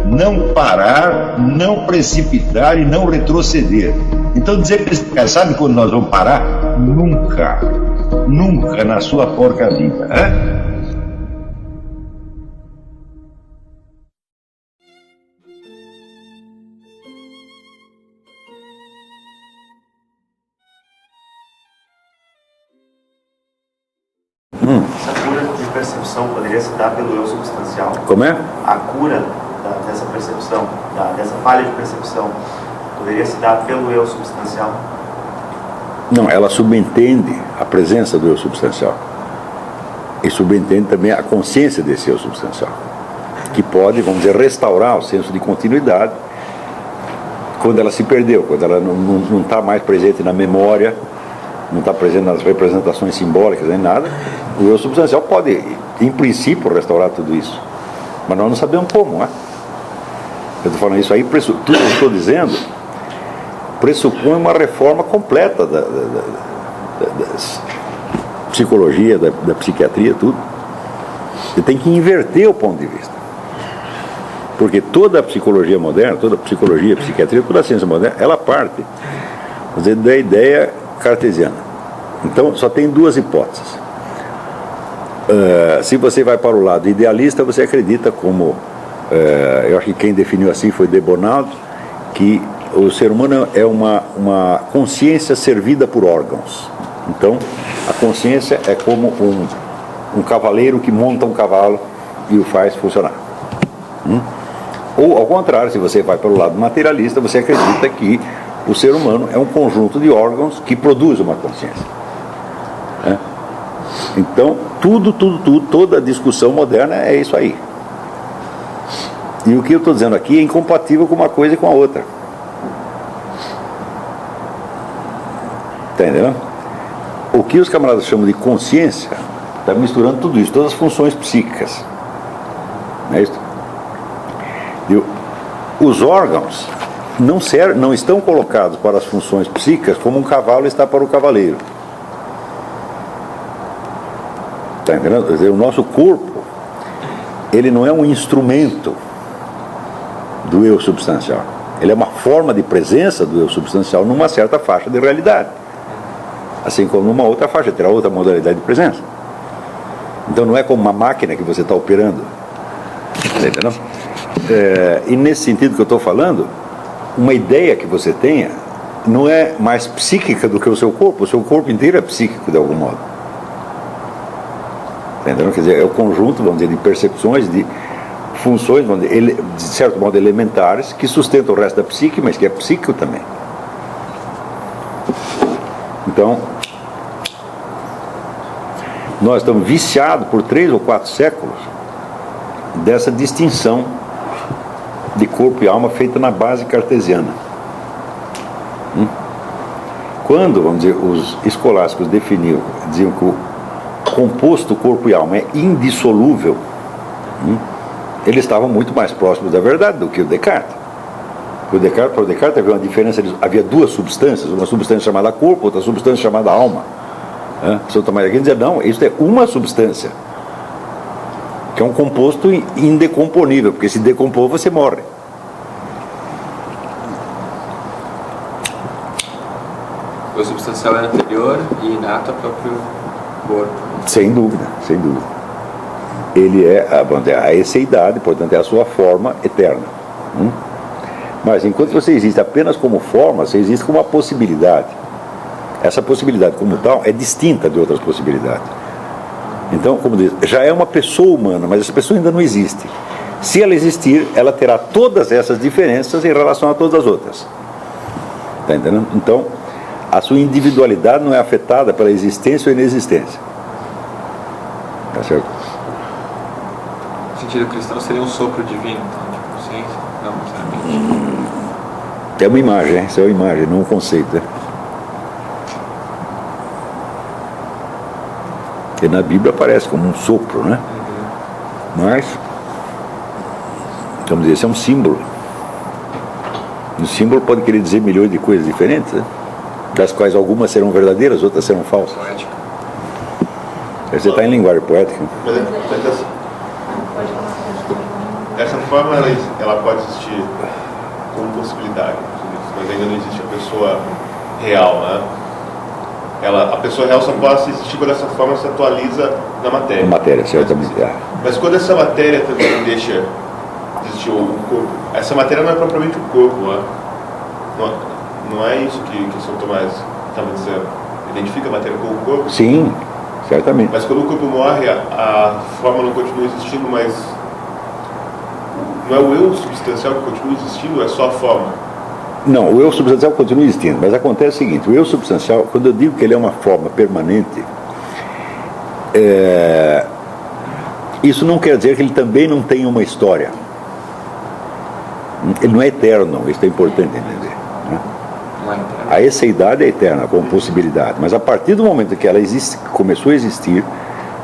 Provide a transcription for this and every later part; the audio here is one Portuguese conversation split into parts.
não parar, não precipitar e não retroceder. Então dizer para esse cara, sabe quando nós vamos parar? Nunca. Nunca na sua porca vida. Né? Essa cura de percepção poderia se dar pelo eu substancial? Como é? A cura dessa percepção, dessa falha de percepção, poderia se dar pelo eu substancial? Não, ela subentende a presença do eu substancial. E subentende também a consciência desse eu substancial, que pode, vamos dizer, restaurar o senso de continuidade quando ela se perdeu, quando ela não está mais presente na memória, não está presente nas representações simbólicas nem nada. O eu substancial pode, em princípio, restaurar tudo isso, mas nós não sabemos como, né? Eu estou falando isso aí, tudo que eu estou dizendo pressupõe uma reforma completa da psicologia, da psiquiatria, tudo. Você tem que inverter o ponto de vista, porque toda a psicologia moderna, toda a psicologia, a psiquiatria, toda a ciência moderna, ela parte, vamos dizer, da ideia cartesiana. Então só tem duas hipóteses. Se você vai para o lado idealista, você acredita, como eu acho que quem definiu assim foi de Bonaldo, que o ser humano é uma consciência servida por órgãos. Então a consciência é como um cavaleiro que monta um cavalo e o faz funcionar. Ou ao contrário, se você vai para o lado materialista, você acredita que o ser humano é um conjunto de órgãos que produz uma consciência. Então, toda a discussão moderna é isso aí. E o que eu estou dizendo aqui é incompatível com uma coisa e com a outra. Está entendendo? O que os camaradas chamam de consciência está misturando tudo isso, todas as funções psíquicas. Não é isso? E os órgãos não estão colocados para as funções psíquicas como um cavalo está para o cavaleiro. Está entendendo? Quer dizer, o nosso corpo, ele não é um instrumento do eu substancial. Ele é uma forma de presença do eu substancial numa certa faixa de realidade. Assim como numa outra faixa, terá outra modalidade de presença. Então não é como uma máquina que você está operando. Está entendendo? E nesse sentido que eu estou falando, uma ideia que você tenha não é mais psíquica do que o seu corpo inteiro é psíquico de algum modo. Entendeu? Quer dizer, é o conjunto, vamos dizer, de percepções, de funções, vamos dizer, de certo modo elementares, que sustentam o resto da psique, mas que é psíquico também. Então, nós estamos viciados por 3 ou 4 séculos dessa distinção de corpo e alma feita na base cartesiana. Quando, vamos dizer, os escolásticos diziam que o composto corpo e alma é indissolúvel, eles estavam muito mais próximos da verdade do que o Descartes. Para o Descartes havia uma diferença, havia duas substâncias, uma substância chamada corpo, outra substância chamada alma. São Tomás de Aquino dizia, não, isso é uma substância, que é um composto indecomponível, porque se decompor você morre. O substancial é anterior e inato ao próprio corpo. Sem dúvida, sem dúvida. Ele é a esseidade, portanto é a sua forma eterna. Mas enquanto você existe apenas como forma, você existe como uma possibilidade. Essa possibilidade como tal é distinta de outras possibilidades. Então, como diz, já é uma pessoa humana, mas essa pessoa ainda não existe. Se ela existir, ela terá todas essas diferenças em relação a todas as outras. Está entendendo? Então, a sua individualidade não é afetada pela existência ou inexistência. Tá certo? O sentido cristão seria um sopro divino, então, de consciência? Não necessariamente. É uma imagem, isso é uma imagem, não um conceito. Né? Que na Bíblia aparece como um sopro, né? Mas, vamos dizer, isso é um símbolo. Um símbolo pode querer dizer milhões de coisas diferentes, né? Das quais algumas serão verdadeiras, outras serão falsas. Poética. Você está em linguagem poética. Essa forma ela pode existir como possibilidade, mas ainda não existe a pessoa real, né? A pessoa real só pode existir quando essa forma se atualiza na matéria. Na matéria, certamente. Mas quando essa matéria também deixa de existir o corpo, essa matéria não é propriamente o corpo, né? Não é isso que São Tomás estava dizendo. Identifica a matéria com o corpo? Sim, certamente. Mas quando o corpo morre, a forma não continua existindo, mas não é o eu substancial que continua existindo, é só a forma? Não, o eu substancial continua existindo, mas acontece o seguinte: o eu substancial, quando eu digo que ele é uma forma permanente, isso não quer dizer que ele também não tenha uma história. Ele não é eterno, isso é importante entender, né? A esseidade é eterna como possibilidade, mas a partir do momento que ela começou a existir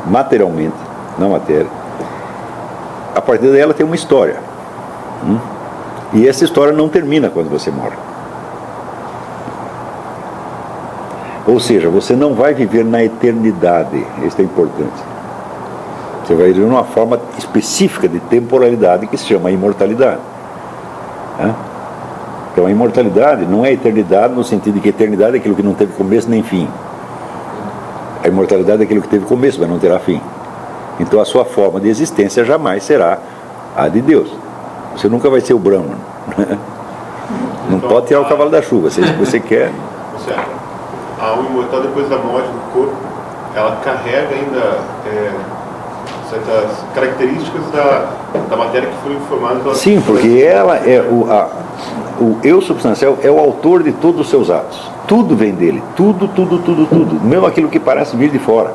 materialmente, na matéria, a partir daí ela tem uma história. E essa história não termina quando você morre. Ou seja, você não vai viver na eternidade. Isso é importante. Você vai viver numa forma específica de temporalidade que se chama imortalidade. Então a imortalidade não é eternidade no sentido de que eternidade é aquilo que não teve começo nem fim. A imortalidade é aquilo que teve começo, mas não terá fim. Então a sua forma de existência jamais será a de Deus. Você nunca vai ser o Brahman. Não então, pode tirar o cavalo da chuva, se você quer. Certo. A alma imortal, depois da morte do corpo, ela carrega ainda certas características da matéria que foram informadas. Sim, porque ela é o eu substancial é o autor de todos os seus atos. Tudo vem dele. Tudo. Mesmo aquilo que parece vir de fora.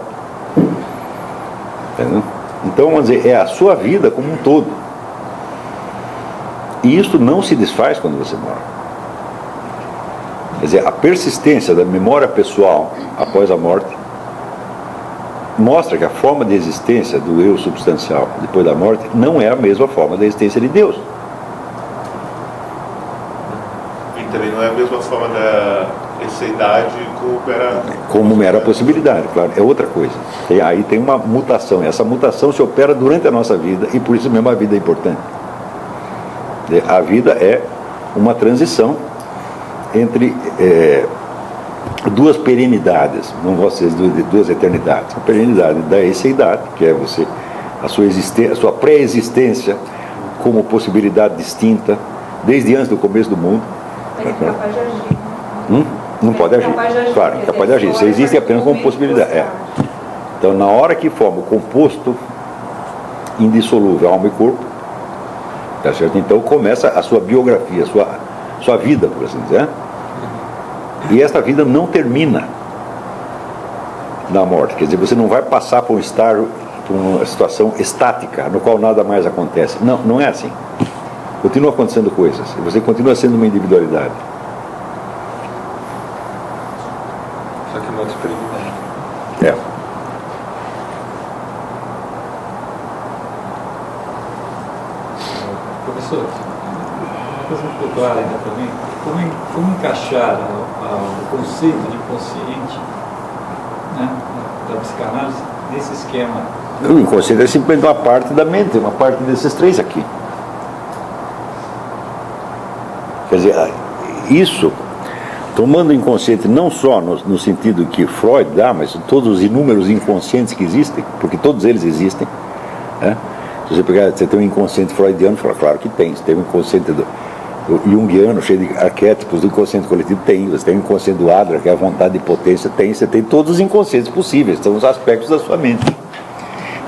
Entendeu? Então, vamos dizer, é a sua vida como um todo. E isso não se desfaz quando você morre. Quer dizer, a persistência da memória pessoal após a morte mostra que a forma de existência do eu substancial depois da morte não é a mesma forma da existência de Deus. E também não é a mesma forma da esseidade como mera possibilidade, claro, é outra coisa. Aí tem uma mutação, essa mutação se opera durante a nossa vida e por isso mesmo a vida é importante. A vida é uma transição entre duas perenidades, não vou dizer duas eternidades, a perenidade da esseidade, que é você, a sua existência, a sua pré-existência como possibilidade distinta, desde antes do começo do mundo. Ele é capaz de agir. Não pode agir. Claro, capaz de agir. Você existe apenas como possibilidade. Então, na hora que forma o composto indissolúvel, alma e corpo, tá certo? Então começa a sua biografia, a sua vida, por assim dizer. E esta vida não termina na morte. Quer dizer, você não vai passar por um estágio, por uma situação estática, no qual nada mais acontece. Não é assim. Continua acontecendo coisas. E você continua sendo uma individualidade. Só que é uma outra experiência. Professor, uma coisa que ficou clara ainda para mim, como encaixar o conceito de consciente, né, da psicanálise nesse esquema? O inconsciente é simplesmente uma parte da mente, uma parte desses três aqui. Quer dizer, isso, tomando o inconsciente não só no sentido que Freud dá, mas todos os inúmeros inconscientes que existem, porque todos eles existem, né? Se você pegar, você tem um inconsciente freudiano, fala, claro que tem. Você tem um inconsciente do junguiano, cheio de arquétipos do inconsciente coletivo, tem. Você tem o inconsciente do Adler, que é a vontade de potência, tem. Você tem todos os inconscientes possíveis, são os aspectos da sua mente.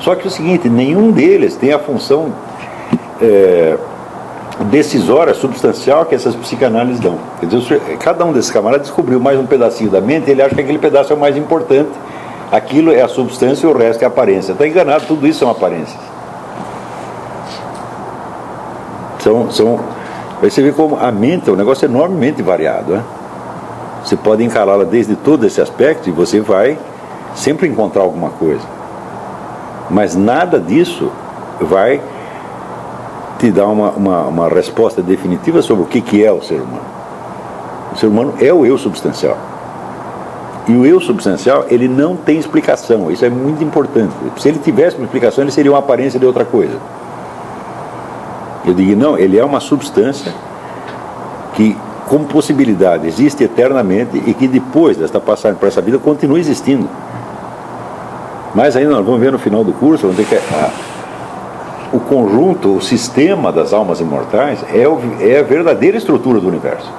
Só que o seguinte, nenhum deles tem a função decisória, substancial que essas psicanálises dão. Quer dizer, cada um desses camaradas descobriu mais um pedacinho da mente e ele acha que aquele pedaço é o mais importante. Aquilo é a substância e o resto é a aparência. Está enganado, tudo isso são aparências. Aí você vê como a mente é um negócio enormemente variado, né? Você pode encará-la desde todo esse aspecto e você vai sempre encontrar alguma coisa. Mas nada disso vai te dar uma resposta definitiva sobre o que é o ser humano. O ser humano é o eu substancial. E o eu substancial, ele não tem explicação. Isso é muito importante. Se ele tivesse uma explicação, ele seria uma aparência de outra coisa. Eu digo, não, ele é uma substância que, como possibilidade, existe eternamente e que depois desta passagem para essa vida continua existindo. Mas ainda nós vamos ver no final do curso, vamos ver que o conjunto, o sistema das almas imortais é a verdadeira estrutura do universo.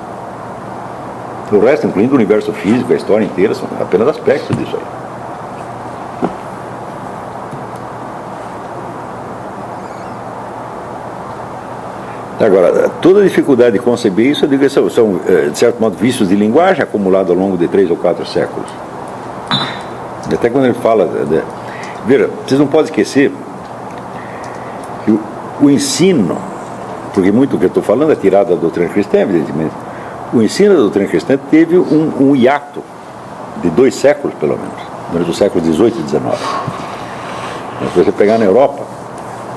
O resto, incluindo o universo físico, a história inteira, são apenas aspectos disso aí. Agora, toda a dificuldade de conceber isso, eu digo, são de certo modo, vícios de linguagem acumulados ao longo de 3 ou 4 séculos. Até quando ele fala... Veja, vocês não podem esquecer que o ensino, porque muito o que eu estou falando é tirado da doutrina cristã, evidentemente, o ensino da doutrina cristã teve um hiato de 2 séculos, pelo menos, durante os séculos 18 e 19. Se você pegar na Europa,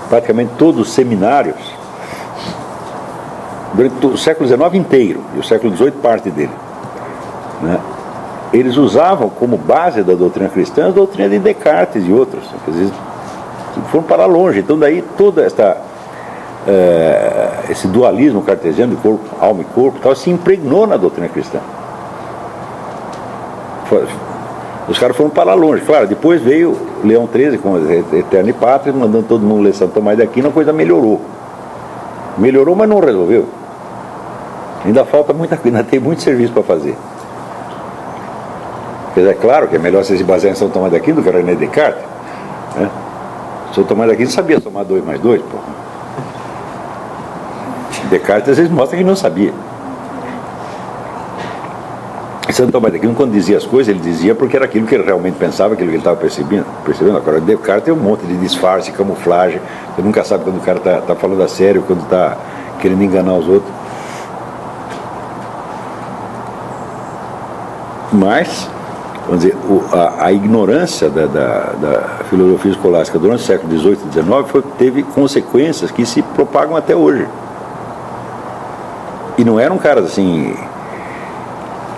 praticamente todos os seminários, durante o século XIX inteiro, e o século XVIII parte dele, né, eles usavam como base da doutrina cristã a doutrina de Descartes e outros. Quer dizer, foram para longe. Então daí toda esse dualismo cartesiano de corpo, alma e corpo tal, se impregnou na doutrina cristã. Os caras foram para longe. Claro, depois veio Leão XIII com Eterna e Pátria, mandando todo mundo ler Santo Tomás de Aquino, a coisa melhorou. Melhorou, mas não resolveu. Ainda falta muita coisa, ainda tem muito serviço para fazer. Mas é claro que é melhor você se basear em São Tomás de Aquino do que René Descartes, né? São Tomás de Aquino sabia somar 2 mais 2, pô. Descartes às vezes mostra que não sabia. São Tomás de Aquino, quando dizia as coisas, ele dizia porque era aquilo que ele realmente pensava, aquilo que ele estava percebendo. Agora, Descartes tem um monte de disfarce, camuflagem. Você nunca sabe quando o cara está falando a sério, quando está querendo enganar os outros. Mas, vamos dizer, a ignorância da filosofia escolástica durante o século XVIII e XIX teve consequências que se propagam até hoje. E não eram caras assim,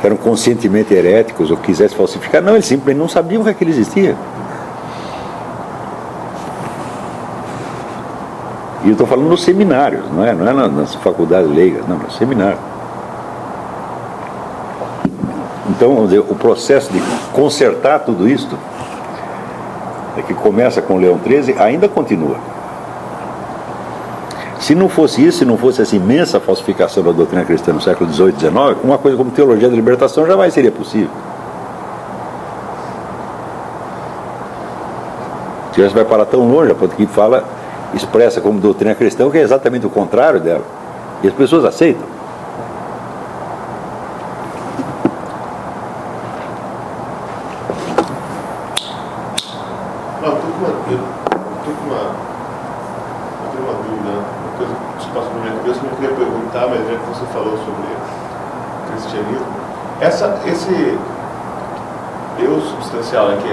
que eram conscientemente heréticos ou quisessem falsificar. Não, eles simplesmente não sabiam que aquilo existia. E eu estou falando nos seminários, não é nas faculdades leigas, não, nos seminários. Então, vamos dizer, o processo de consertar tudo isso, que começa com Leão XIII, ainda continua. Se não fosse isso, se não fosse essa imensa falsificação da doutrina cristã no século XVIII e XIX, uma coisa como teologia da libertação jamais seria possível. Se você vai parar tão longe, a ponto que fala, expressa como doutrina cristã, que é exatamente o contrário dela. E as pessoas aceitam. Esse eu substancial, né, que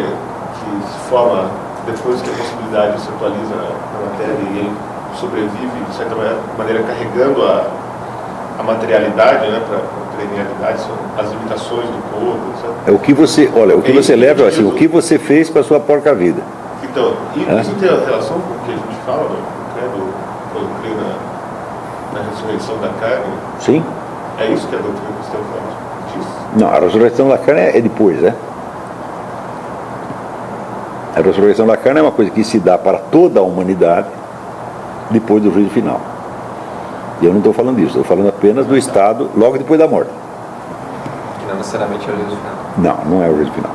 se forma depois que a possibilidade se atualiza na matéria e ele sobrevive, de certa maneira, carregando a materialidade, né, para a perenidade, são as limitações do corpo, etc. É o que você, olha, o que você leva assim, o que você fez com a sua porca vida. Então, isso tem relação com o que a gente fala, né, quando crê na ressurreição da carne? Sim. É isso que a doutrina cristã fala. Não, a ressurreição da carne é depois, né? A ressurreição da carne é uma coisa que se dá para toda a humanidade depois do juízo final. E eu não estou falando disso, estou falando apenas do estado logo depois da morte. Que não necessariamente é o juízo final. Não é o juízo final.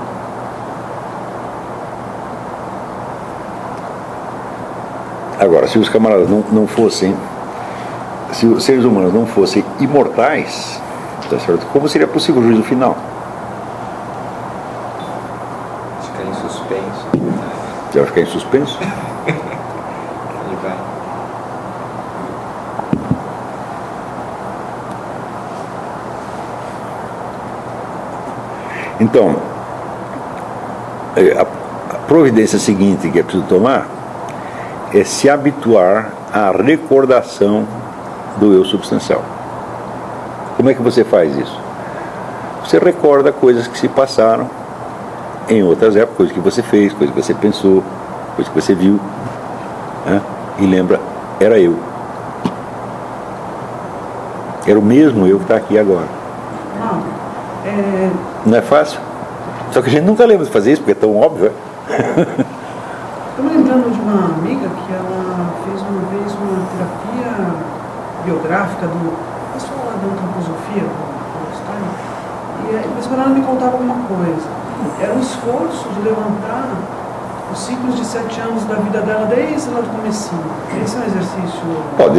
Agora, se os camaradas não fossem, se os seres humanos não fossem imortais, tá certo? Como seria possível o juízo final? Ficar em suspenso. Você vai ficar em suspenso? Ele vai. Então, a providência seguinte que é preciso tomar é se habituar à recordação do eu substancial. Como é que você faz isso? Você recorda coisas que se passaram em outras épocas, coisas que você fez, coisas que você pensou, coisas que você viu, né? E lembra, era eu. Era o mesmo eu que está aqui agora. Não é fácil? Só que a gente nunca lembra de fazer isso, porque é tão óbvio. Estou me lembrando de uma amiga que ela fez uma vez uma terapia biográfica do pessoal lá da antroposofia, do Stein, e de vez em quando ela me contava alguma coisa. Era um esforço de levantar os ciclos de 7 anos da vida dela desde lá do comecinho. Esse é um exercício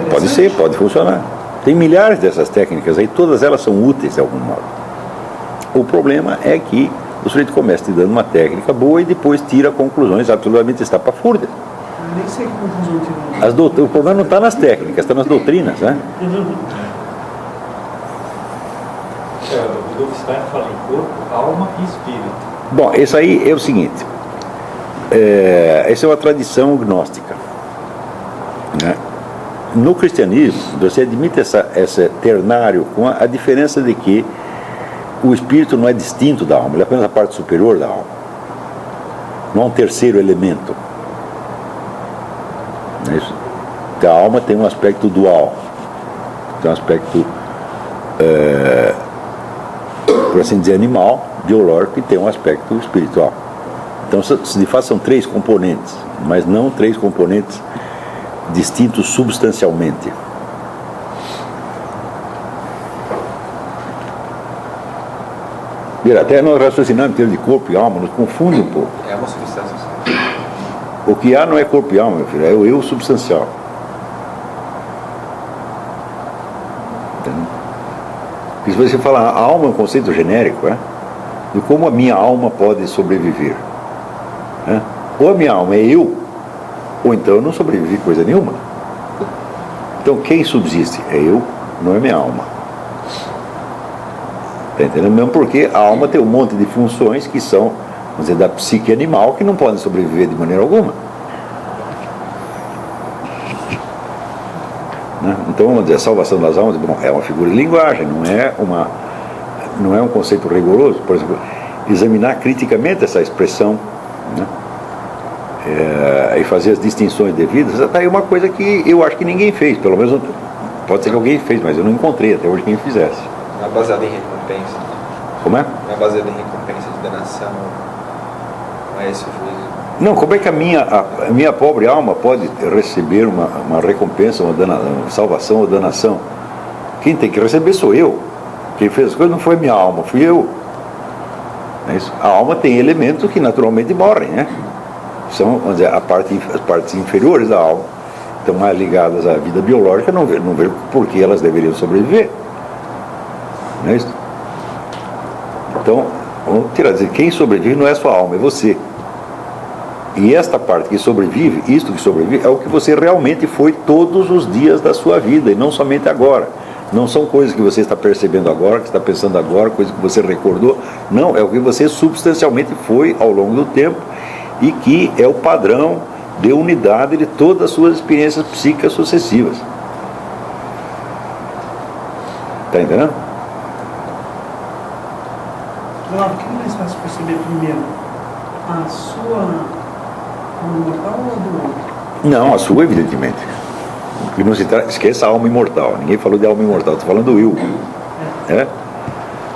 Pode ser, pode funcionar. Tem milhares dessas técnicas aí, todas elas são úteis de algum modo. O problema é que o sujeito começa te dando uma técnica boa e depois tira conclusões absolutamente estapafúrdias. Nem sei que conclusão tirou. O problema não está nas técnicas, está nas doutrinas, né? O Rudolf Stein fala em corpo, alma e espírito. Bom, isso aí é o seguinte. Essa é uma tradição gnóstica, né? No cristianismo, você admite esse ternário com a diferença de que o espírito não é distinto da alma, ele é apenas a parte superior da alma. Não é um terceiro elemento. É isso. A alma tem um aspecto dual, tem um aspecto, por assim dizer, animal, biológico, e tem um aspecto espiritual. Então, de fato, são 3 componentes, mas não 3 componentes distintos substancialmente. Até nós raciocinamos em termos de corpo e alma, nos confunde um pouco. É uma substância. O que há não é corpo e alma, meu filho, é o eu substancial. Entendeu? Porque se você falar, a alma é um conceito genérico, de como a minha alma pode sobreviver. Ou a minha alma é eu, ou então eu não sobrevivi coisa nenhuma. Então quem subsiste é eu, não é minha alma. Está entendendo? Mesmo porque a alma tem um monte de funções que são, vamos dizer, da psique animal, que não podem sobreviver de maneira alguma. Né? Então, vamos dizer, a salvação das almas, bom, é uma figura de linguagem, não é um conceito rigoroso. Por exemplo, examinar criticamente essa expressão, né? E fazer as distinções devidas, é uma coisa que eu acho que ninguém fez, pelo menos pode ser que alguém fez, mas eu não encontrei até hoje quem fizesse. Não é baseado em recompensa. Como é? Não é baseado em recompensa de danação. Não é esse o juízo. Não, como é que a minha pobre alma pode receber uma recompensa, uma salvação ou danação? Quem tem que receber sou eu. Quem fez as coisas não foi minha alma, fui eu. É isso? A alma tem elementos que naturalmente morrem, né? São, vamos dizer, as partes inferiores da alma, estão mais ligadas à vida biológica, não vejo por que elas deveriam sobreviver. Não é isso? Então, vamos tirar, dizer, quem sobrevive não é a sua alma, é você. E esta parte que sobrevive, isto que sobrevive, é o que você realmente foi todos os dias da sua vida, e não somente agora. Não são coisas que você está percebendo agora, que está pensando agora, coisas que você recordou. Não, é o que você substancialmente foi ao longo do tempo, e que é o padrão de unidade de todas as suas experiências psíquicas sucessivas. Está entendendo? Olavo, o que é mais fácil perceber primeiro? A sua alma imortal ou a do outro? Não, a sua, evidentemente. E não se esqueça a alma imortal. Ninguém falou de alma imortal, estou falando do eu.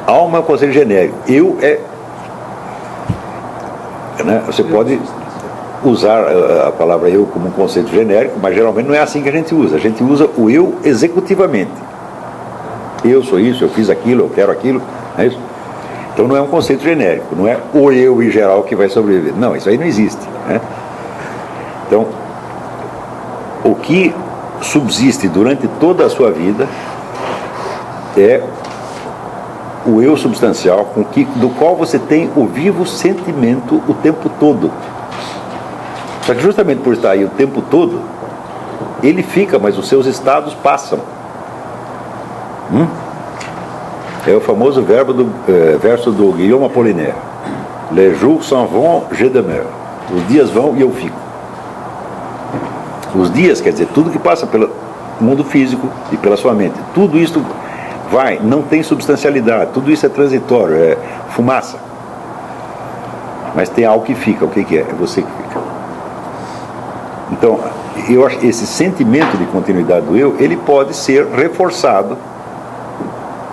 Alma é um conceito genérico. Eu é. Né? Você pode usar a palavra eu como um conceito genérico, mas geralmente não é assim que a gente usa. A gente usa o eu executivamente. Eu sou isso, eu fiz aquilo, eu quero aquilo. Não é isso? Então não é um conceito genérico, não é o eu em geral que vai sobreviver. Não, isso aí não existe. Né? Então, o que subsiste durante toda a sua vida é o eu substancial do qual você tem o vivo sentimento o tempo todo. Só que justamente por estar aí o tempo todo, ele fica, mas os seus estados passam. É o famoso verso do Guillaume Apollinaire. Les jours s'en vont, je demeure. Os dias vão e eu fico. Os dias, quer dizer, tudo que passa pelo mundo físico e pela sua mente, tudo isso vai, não tem substancialidade, tudo isso é transitório, é fumaça. Mas tem algo que fica, o que é? É você que fica. Então, eu acho que esse sentimento de continuidade do eu, ele pode ser reforçado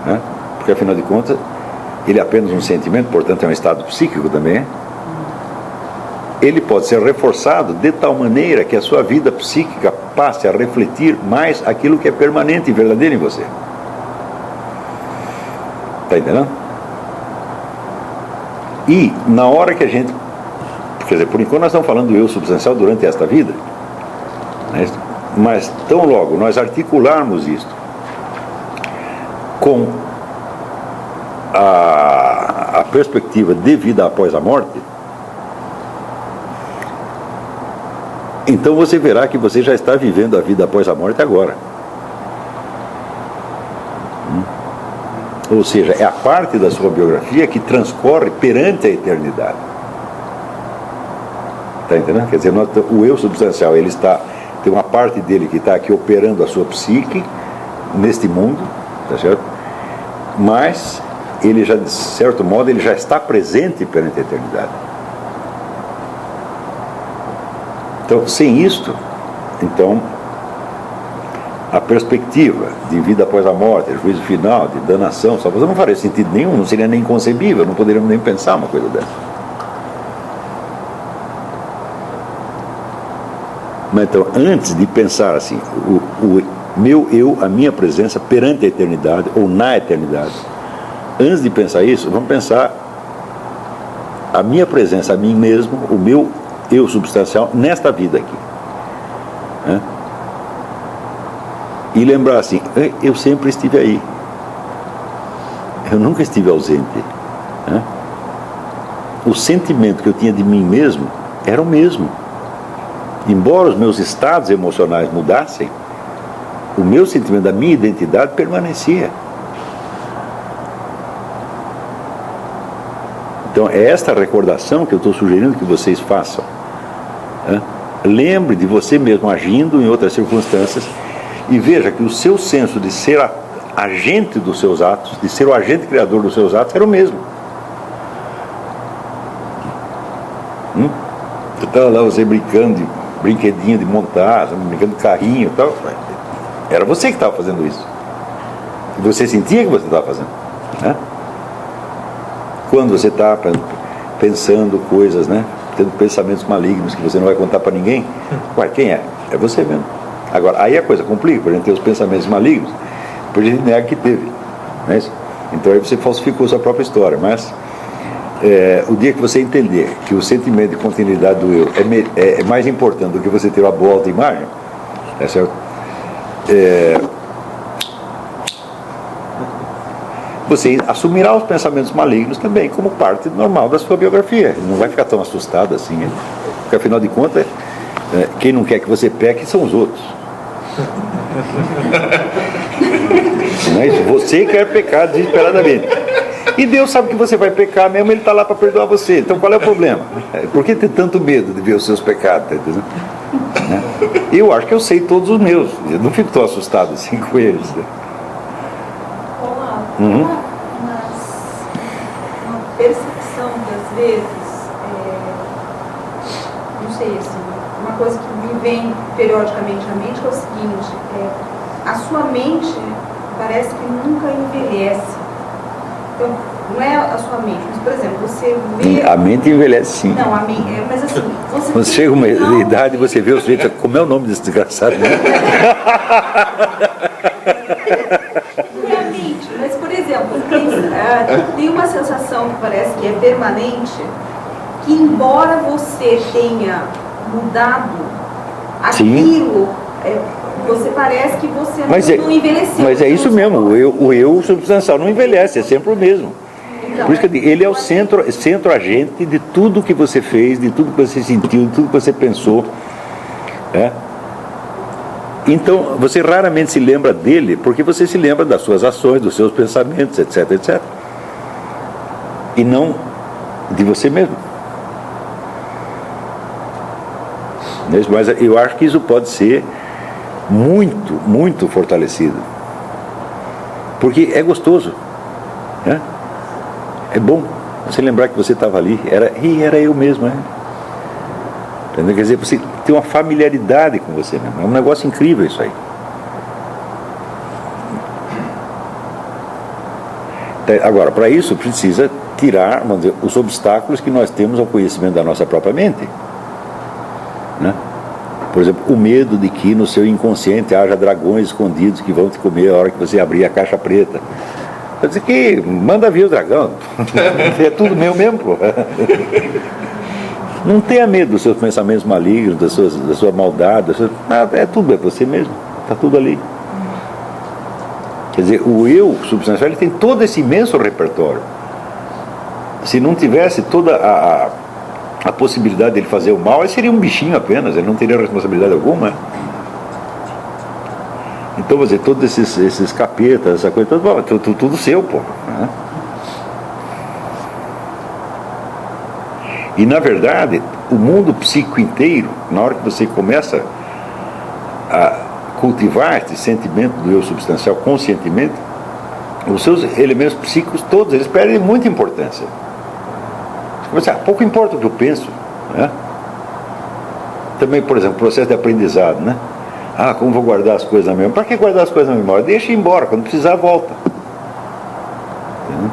né? Porque afinal de contas ele é apenas um sentimento, portanto é um estado psíquico também. Ele pode ser reforçado de tal maneira que a sua vida psíquica passe a refletir mais aquilo que é permanente e verdadeiro em você. Está entendendo? E na hora que a gente, quer dizer, por enquanto nós estamos falando do eu substancial durante esta vida, né? Mas tão logo nós articularmos isto com a perspectiva de vida após a morte, então você verá que você já está vivendo a vida após a morte agora. Ou seja, é a parte da sua biografia que transcorre perante a eternidade. Está entendendo? Quer dizer, o eu substancial, ele tem uma parte dele que está aqui operando a sua psique neste mundo, tá certo? Mas ele já, de certo modo, ele já está presente perante a eternidade. Então, sem isto, então, a perspectiva de vida após a morte, juízo final, de danação, só não faria sentido nenhum, não seria nem concebível, não poderíamos nem pensar uma coisa dessa. Mas então, antes de pensar assim, o meu eu, a minha presença perante a eternidade, ou na eternidade, antes de pensar isso, vamos pensar a minha presença, a mim mesmo, o meu eu substancial nesta vida aqui, né? E lembrar assim, eu sempre estive aí, eu nunca estive ausente, né? O sentimento que eu tinha de mim mesmo era o mesmo, embora os meus estados emocionais mudassem, o meu sentimento da minha identidade permanecia. Então é esta recordação que eu estou sugerindo que vocês façam, né? Lembre de você mesmo agindo em outras circunstâncias e veja que o seu senso de ser agente dos seus atos, de ser o agente criador dos seus atos, era o mesmo. Eu estava lá, você brincando de brinquedinho de montar, brincando de carrinho e tal, era você que estava fazendo isso. E você sentia que você estava fazendo, né? Quando você está pensando coisas, né? Tendo pensamentos malignos que você não vai contar para ninguém, ué, quem é? É você mesmo. Agora, aí a coisa complica, por gente ter os pensamentos malignos, por gente nega que teve, não é isso? Então aí você falsificou sua própria história, mas o dia que você entender que o sentimento de continuidade do eu é mais importante do que você ter uma boa autoimagem, é certo? Você assumirá os pensamentos malignos também como parte normal da sua biografia. Não vai ficar tão assustado assim, né? Porque afinal de contas, quem não quer que você peque são os outros. Não é isso? Você quer pecar desesperadamente. E Deus sabe que você vai pecar mesmo, Ele está lá para perdoar você. Então qual é o problema? Por que ter tanto medo de ver os seus pecados? Tá entendendo? Eu acho que eu sei todos os meus. Eu não fico tão assustado assim com eles. Né? Uma percepção que às vezes, não sei, assim, uma coisa que me vem periodicamente à mente é o seguinte, a sua mente parece que nunca envelhece. Então, não é a sua mente, mas, por exemplo, você vê... A mente envelhece sim. Não, a mente, mas assim... Quando chega uma idade, você vê os feitos, como é o nome desse desgraçado, né? Não é a mente, mas, por exemplo, tem uma sensação que parece que é permanente, que embora você tenha mudado aquilo, você parece que você não envelheceu. Mas é isso mesmo, o eu substancial não envelhece, é sempre o mesmo. Então, por isso que eu digo, ele é o centro agente de tudo que você fez, de tudo que você sentiu, de tudo que você pensou. Então, você raramente se lembra dele, porque você se lembra das suas ações, dos seus pensamentos, etc, etc. E não de você mesmo. Mas eu acho que isso pode ser muito, muito fortalecido. Porque é gostoso, né? É bom você lembrar que você estava ali, era eu mesmo, né? Entendeu? Quer dizer, você tem uma familiaridade com você mesmo. É um negócio incrível isso aí. Agora, para isso precisa tirar, vamos dizer, os obstáculos que nós temos ao conhecimento da nossa própria mente, né? Por exemplo, o medo de que no seu inconsciente haja dragões escondidos que vão te comer a hora que você abrir a caixa preta. Quer dizer que manda vir o dragão. É tudo meu mesmo, pô. Não tenha medo dos seus pensamentos malignos, da sua maldade, nada, é tudo, é você mesmo. Está tudo ali. Quer dizer, o eu substancial ele tem todo esse imenso repertório. Se não tivesse toda a possibilidade dele fazer o mal, ele seria um bichinho apenas, ele não teria responsabilidade alguma. Então, vou dizer, todos esses capetas, essa coisa, tudo seu, pô. Né? E, na verdade, o mundo psíquico inteiro, na hora que você começa a cultivar esse sentimento do eu substancial conscientemente, os seus elementos psíquicos todos, eles perdem muita importância. Pouco importa o que eu penso, né? Também, por exemplo, o processo de aprendizado, né? Como vou guardar as coisas na memória? Para que guardar as coisas na memória? Deixa ir embora, quando precisar volta. Entendeu?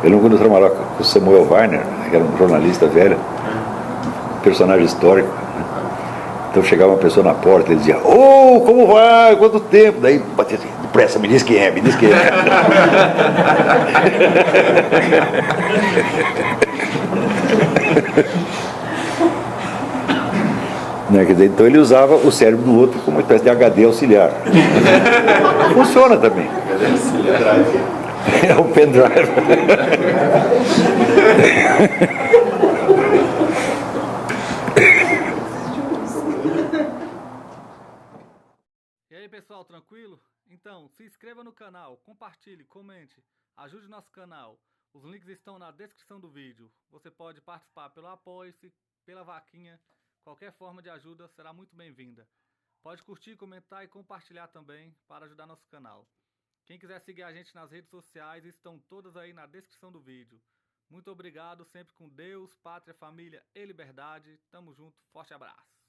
Eu lembro quando eu trabalhava com o Samuel Weiner, que era um jornalista velho, um personagem histórico, né? Então chegava uma pessoa na porta e ele dizia: como vai? Quanto tempo? Daí batia assim: depressa, me diz quem é, me diz quem é. Né, quer dizer, então ele usava o cérebro do outro como uma espécie de HD auxiliar. Funciona também. É o pendrive. E aí, pessoal, tranquilo? Então, se inscreva no canal, compartilhe, comente, ajude o nosso canal. Os links estão na descrição do vídeo. Você pode participar pelo Apoie-se, pela vaquinha. Qualquer forma de ajuda será muito bem-vinda. Pode curtir, comentar e compartilhar também para ajudar nosso canal. Quem quiser seguir a gente nas redes sociais estão todas aí na descrição do vídeo. Muito obrigado, sempre com Deus, pátria, família e liberdade. Tamo junto, forte abraço.